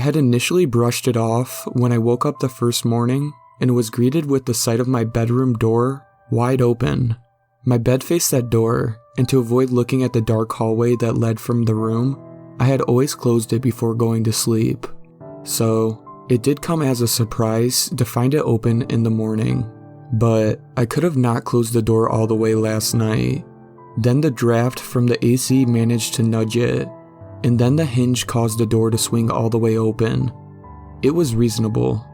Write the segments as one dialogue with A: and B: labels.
A: had initially brushed it off when I woke up the first morning and was greeted with the sight of my bedroom door wide open. My bed faced that door, and to avoid looking at the dark hallway that led from the room, I had always closed it before going to sleep. So, it did come as a surprise to find it open in the morning. But I could have not closed the door all the way last night. Then the draft from the AC managed to nudge it, and then the hinge caused the door to swing all the way open. It was reasonable.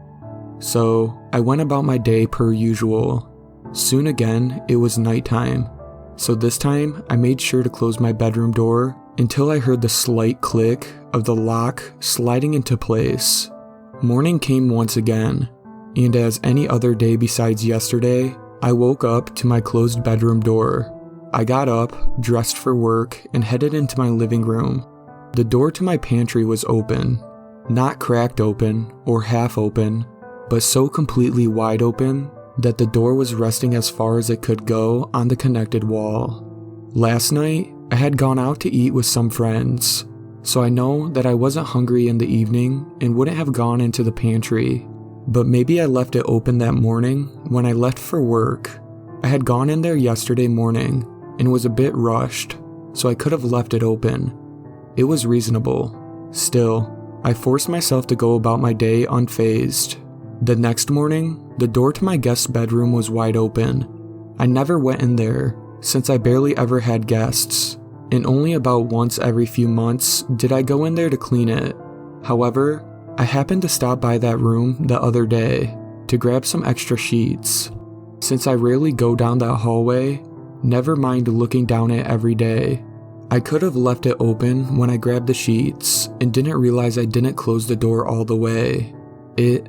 A: So, I went about my day per usual. Soon again, it was nighttime. So this time, I made sure to close my bedroom door until I heard the slight click of the lock sliding into place. Morning came once again, and as any other day besides yesterday, I woke up to my closed bedroom door. I got up, dressed for work, and headed into my living room. The door to my pantry was open. Not cracked open or half open, but so completely wide open that the door was resting as far as it could go on the connected wall. Last night, I had gone out to eat with some friends, so I know that I wasn't hungry in the evening and wouldn't have gone into the pantry, but maybe I left it open that morning when I left for work. I had gone in there yesterday morning and was a bit rushed, so I could have left it open. It was reasonable. Still, I forced myself to go about my day unfazed. The next morning, the door to my guest's bedroom was wide open. I never went in there, since I barely ever had guests, and only about once every few months did I go in there to clean it. However, I happened to stop by that room the other day to grab some extra sheets. Since I rarely go down that hallway, never mind looking down it every day. I could have left it open when I grabbed the sheets and didn't realize I didn't close the door all the way. It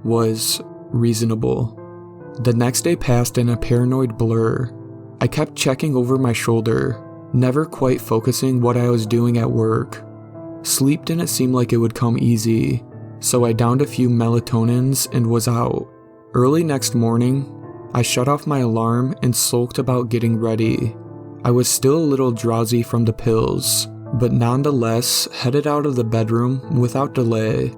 A: was reasonable. The next day passed in a paranoid blur. I kept checking over my shoulder, never quite focusing what I was doing at work. Sleep didn't seem like it would come easy, so I downed a few melatonins and was out. Early next morning, I shut off my alarm and sulked about getting ready. I was still a little drowsy from the pills, but nonetheless headed out of the bedroom without delay.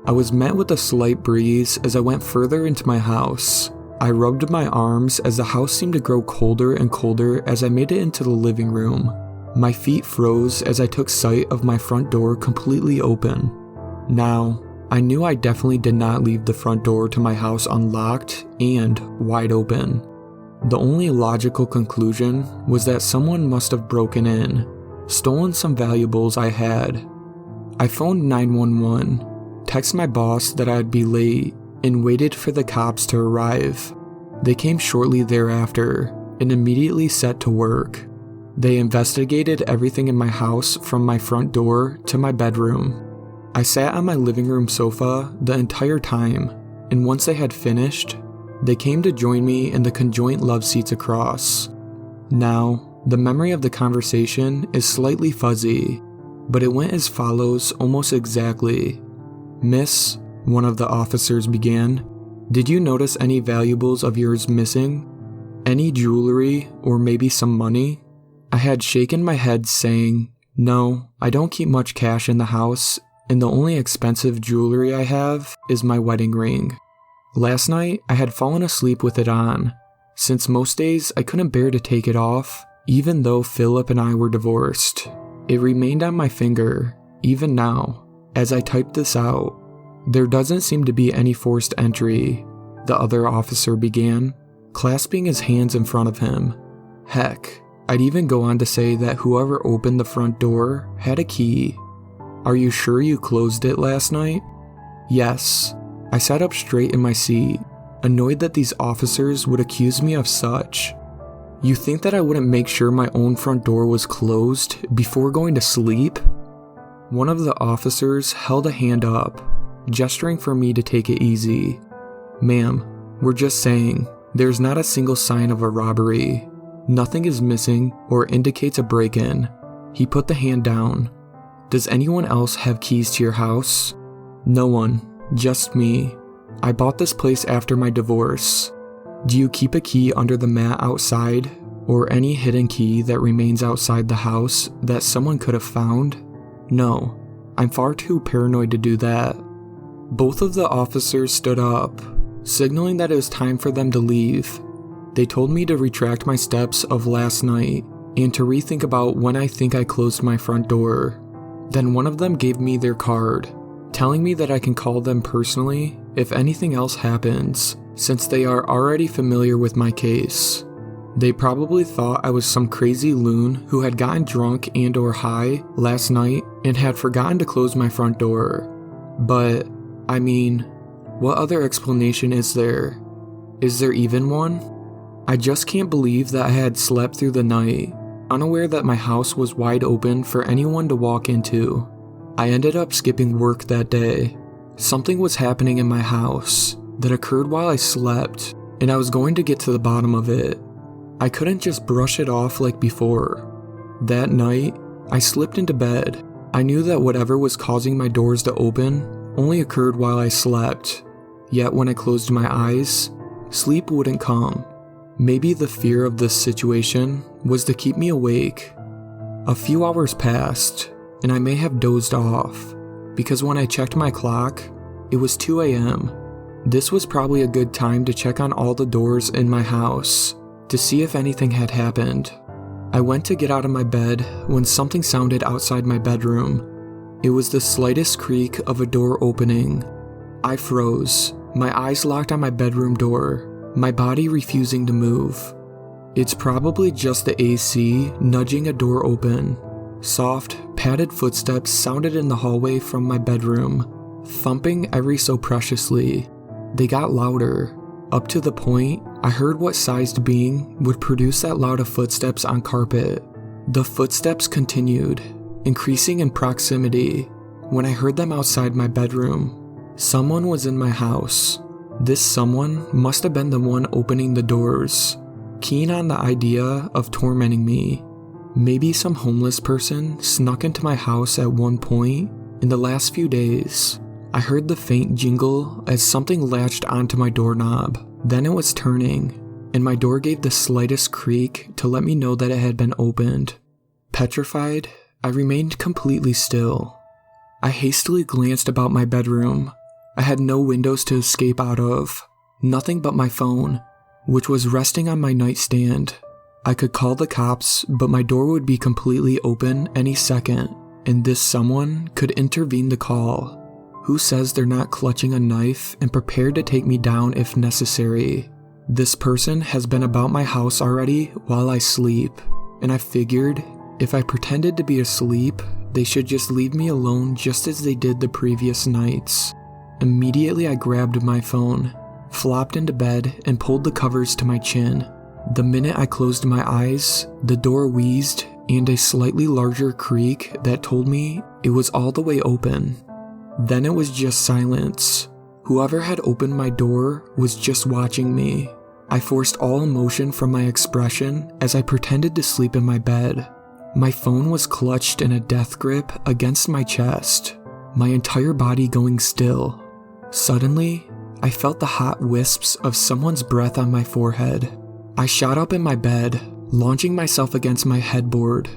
A: I was met with a slight breeze as I went further into my house. I rubbed my arms as the house seemed to grow colder and colder as I made it into the living room. My feet froze as I took sight of my front door completely open. Now, I knew I definitely did not leave the front door to my house unlocked and wide open. The only logical conclusion was that someone must have broken in, stolen some valuables I had. I phoned 911. Texted my boss that I'd be late, and waited for the cops to arrive. They came shortly thereafter, and immediately set to work. They investigated everything in my house from my front door to my bedroom. I sat on my living room sofa the entire time, and once they had finished, they came to join me in the conjoint love seats across. Now, the memory of the conversation is slightly fuzzy, but it went as follows almost exactly. "Miss," one of the officers began, "did you notice any valuables of yours missing? Any jewelry or maybe some money?" I had shaken my head saying, "No, I don't keep much cash in the house, and the only expensive jewelry I have is my wedding ring. Last night, I had fallen asleep with it on, since most days I couldn't bear to take it off, even though Philip and I were divorced. It remained on my finger, even now. As I typed this out, there doesn't seem to be any forced entry," the other officer began, clasping his hands in front of him. Heck, I'd even go on to say that whoever opened the front door had a key. "Are you sure you closed it last night?" "Yes." I sat up straight in my seat, annoyed that these officers would accuse me of such. "You think that I wouldn't make sure my own front door was closed before going to sleep?" One of the officers held a hand up, gesturing for me to take it easy. "Ma'am, we're just saying, there's not a single sign of a robbery. Nothing is missing or indicates a break-in." He put the hand down. "Does anyone else have keys to your house?" "No one, just me. I bought this place after my divorce. Do you keep a key under the mat outside, or any hidden key that remains outside the house that someone could have found?" "No." I'm far too paranoid to do that. Both of the officers stood up, signaling that it was time for them to leave. They told me to retract my steps of last night and to rethink about when I think I closed my front door. Then one of them gave me their card, telling me that I can call them personally if anything else happens, since they are already familiar with my case. They probably thought I was some crazy loon who had gotten drunk and or high last night and had forgotten to close my front door. But, I mean, what other explanation is there? Is there even one? I just can't believe that I had slept through the night, unaware that my house was wide open for anyone to walk into. I ended up skipping work that day. Something was happening in my house that occurred while I slept, and I was going to get to the bottom of it. I couldn't just brush it off like before. That night, I slipped into bed. I knew that whatever was causing my doors to open only occurred while I slept. Yet when I closed my eyes, sleep wouldn't come. Maybe the fear of this situation was to keep me awake. A few hours passed, and I may have dozed off, because when I checked my clock, it was 2 a.m. This was probably a good time to check on all the doors in my house, to see if anything had happened. I went to get out of my bed when something sounded outside my bedroom. It was the slightest creak of a door opening. I froze, my eyes locked on my bedroom door, my body refusing to move. It's probably just the AC nudging a door open. Soft, padded footsteps sounded in the hallway from my bedroom, thumping ever so preciously. They got louder, up to the point I heard what sized being would produce that loud of footsteps on carpet. The footsteps continued, increasing in proximity, when I heard them outside my bedroom. Someone was in my house. This someone must have been the one opening the doors, keen on the idea of tormenting me. Maybe some homeless person snuck into my house at one point in the last few days. I heard the faint jingle as something latched onto my doorknob. Then it was turning, and my door gave the slightest creak to let me know that it had been opened. Petrified, I remained completely still. I hastily glanced about my bedroom. I had no windows to escape out of, nothing but my phone, which was resting on my nightstand. I could call the cops, but my door would be completely open any second, and this someone could intervene the call. Who says they're not clutching a knife and prepared to take me down if necessary? This person has been about my house already while I sleep, and I figured if I pretended to be asleep, they should just leave me alone just as they did the previous nights. Immediately I grabbed my phone, flopped into bed, and pulled the covers to my chin. The minute I closed my eyes, the door wheezed and a slightly larger creak that told me it was all the way open. Then it was just silence. Whoever had opened my door was just watching me. I forced all emotion from my expression as I pretended to sleep in my bed. My phone was clutched in a death grip against my chest, my entire body going still. Suddenly, I felt the hot wisps of someone's breath on my forehead. I shot up in my bed, launching myself against my headboard.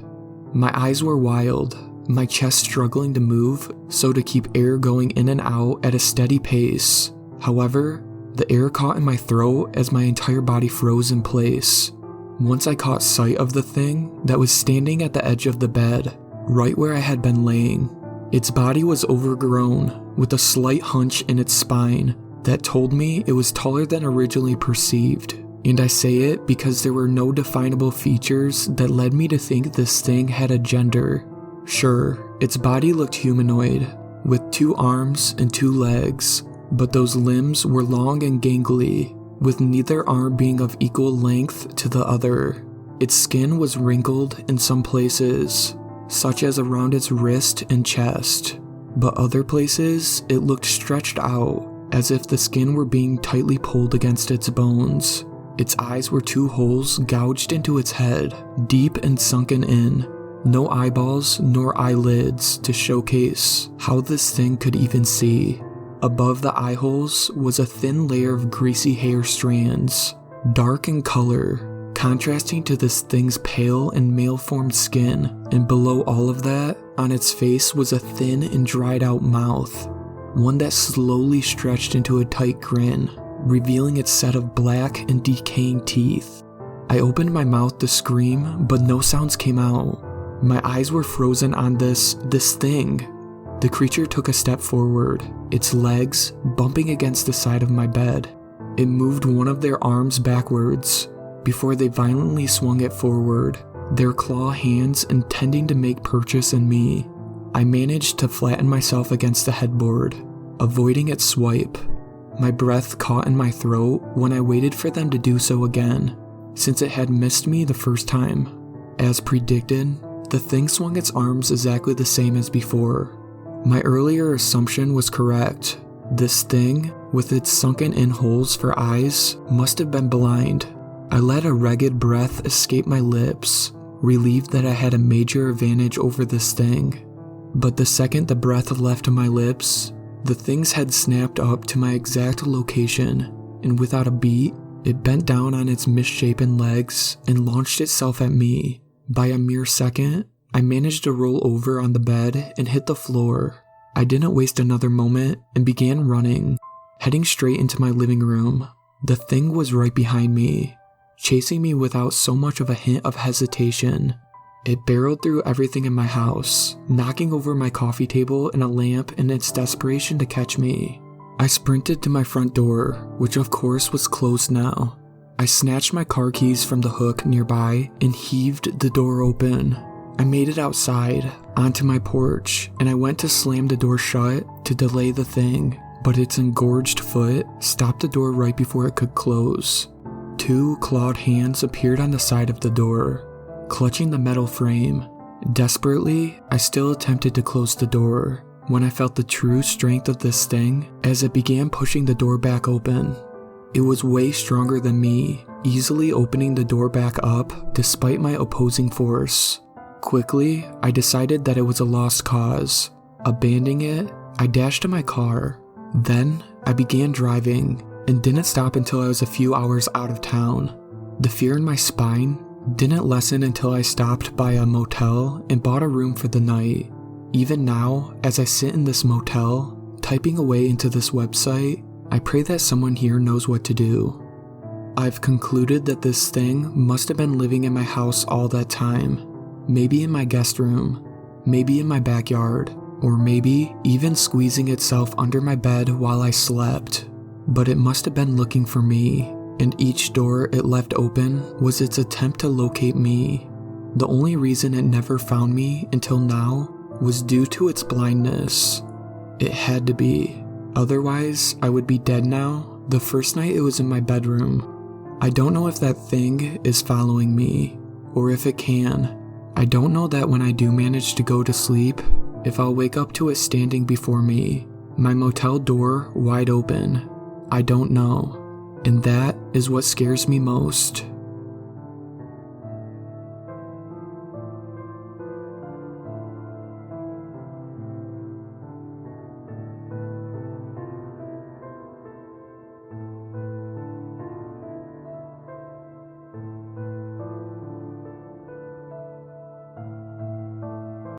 A: My eyes were wild, my chest struggling to move so to keep air going in and out at a steady pace. However, the air caught in my throat as my entire body froze in place. Once I caught sight of the thing that was standing at the edge of the bed, right where I had been laying. Its body was overgrown, with a slight hunch in its spine that told me it was taller than originally perceived. And I say it because there were no definable features that led me to think this thing had a gender. Sure, its body looked humanoid, with 2 arms and 2 legs, but those limbs were long and gangly, with neither arm being of equal length to the other. Its skin was wrinkled in some places, such as around its wrist and chest, but other places it looked stretched out, as if the skin were being tightly pulled against its bones. Its eyes were 2 holes gouged into its head, deep and sunken in. No eyeballs nor eyelids to showcase how this thing could even see. Above the eye holes was a thin layer of greasy hair strands, dark in color, contrasting to this thing's pale and male-formed skin, and below all of that, on its face was a thin and dried-out mouth, one that slowly stretched into a tight grin, revealing its set of black and decaying teeth. I opened my mouth to scream, but no sounds came out. My eyes were frozen on this thing. The creature took a step forward, its legs bumping against the side of my bed. It moved one of their arms backwards before they violently swung it forward, their claw hands intending to make purchase in me. I managed to flatten myself against the headboard, avoiding its swipe. My breath caught in my throat when I waited for them to do so again, since it had missed me the first time. As predicted, the thing swung its arms exactly the same as before. My earlier assumption was correct. This thing, with its sunken-in holes for eyes, must have been blind. I let a ragged breath escape my lips, relieved that I had a major advantage over this thing. But the second the breath left my lips, the thing's head snapped up to my exact location, and without a beat, it bent down on its misshapen legs and launched itself at me. By a mere second, I managed to roll over on the bed and hit the floor. I didn't waste another moment and began running, heading straight into my living room. The thing was right behind me, chasing me without so much of a hint of hesitation. It barreled through everything in my house, knocking over my coffee table and a lamp in its desperation to catch me. I sprinted to my front door, which of course was closed now. I snatched my car keys from the hook nearby and heaved the door open. I made it outside, onto my porch, and I went to slam the door shut to delay the thing, but its engorged foot stopped the door right before it could close. 2 clawed hands appeared on the side of the door, clutching the metal frame. Desperately, I still attempted to close the door when I felt the true strength of this thing as it began pushing the door back open. It was way stronger than me, easily opening the door back up despite my opposing force. Quickly, I decided that it was a lost cause. Abandoning it, I dashed to my car. Then, I began driving, and didn't stop until I was a few hours out of town. The fear in my spine didn't lessen until I stopped by a motel and bought a room for the night. Even now, as I sit in this motel, typing away into this website, I pray that someone here knows what to do. I've concluded that this thing must have been living in my house all that time. Maybe in my guest room, maybe in my backyard, or maybe even squeezing itself under my bed while I slept. But it must have been looking for me, and each door it left open was its attempt to locate me. The only reason it never found me until now was due to its blindness. It had to be. Otherwise, I would be dead now the first night it was in my bedroom. I don't know if that thing is following me, or if it can. I don't know that when I do manage to go to sleep, if I'll wake up to it standing before me, my motel door wide open. I don't know, and that is what scares me most.